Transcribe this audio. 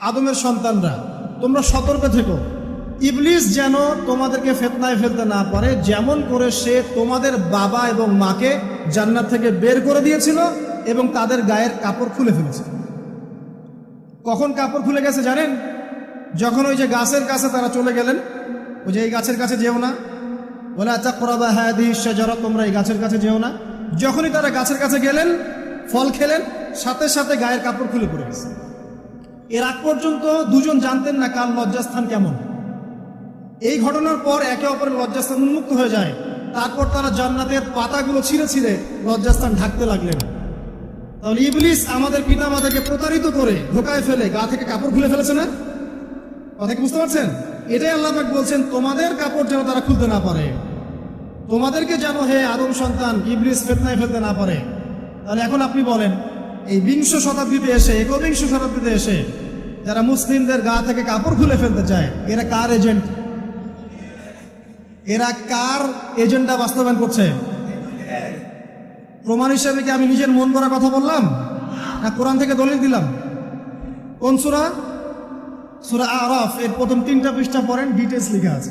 আদমের সন্তানরা, তোমরা সতর্ক থেকো, ইবলিস যেন তোমাদেরকে ফিতনায় ফেলতে না পারে, যেমন করে সে তোমাদের বাবা এবং মাকে জান্নাত থেকে বের করে দিয়েছিল এবং তাদের গায়ের কাপড় খুলে ফেলেছে। কখন কাপড় খুলে গেছে জানেন? যখন ওই যে গাছের কাছে তারা চলে গেলেন, ওই যে এই গাছের কাছে যেও না, ওয়ালা তাকরাবা হাদিহি শাজারা, তোমরা এই গাছের কাছে যেও না। যখনই তারা গাছের কাছে গেলেন, ফল খেলেন, সাথে সাথে গায়ের কাপড় খুলে পড়ে গেছে। এর আগ পর্যন্ত দুজন জানতেন না কার লজ্জাস্থান কেমন। এই ঘটনার পর একে অপরের লজ্জাস্থান উন্মুক্ত হয়ে যায়। তারপর তারা জান্নাতের পাতাগুলো ছিঁড়ে ছিঁড়ে লজ্জাস্থান ঢাকতে লাগলেন। তাহলে ইবলিস আমাদের পিতামাতাকে প্রতারিত করে ধোকায় ফেলে গা থেকে কাপড় খুলে ফেলেছে না? কথা কি বুঝতে পারছেন? এটাই আল্লাহ পাক বলছেন, তোমাদের কাপড় যেন তারা খুলতে না পারে, তোমাদেরকে যেন হে আদম সন্তান ইবলিস ফিতনায় ফেলতে না পারে। তাহলে এখন আপনি বলেন, এই 20 শতাব্দীতে এসে, 21 শতাব্দীতে এসে যারা মুসলিমদের গা থেকে কাপড় খুলে ফেলতে চায়, এরা কার এজেন্ট? এরা কার এজেন্ডা বাস্তবায়ন করছে? প্রমাণ হিসেবে কি আমি নিজের মন গড়া কথা বললাম, না কোরআন থেকে দলিল দিলাম? কোন সূরা? সূরা আরাফ এর প্রথম 3টা পৃষ্ঠা পড়েন, ডিটেইলস লেখা আছে।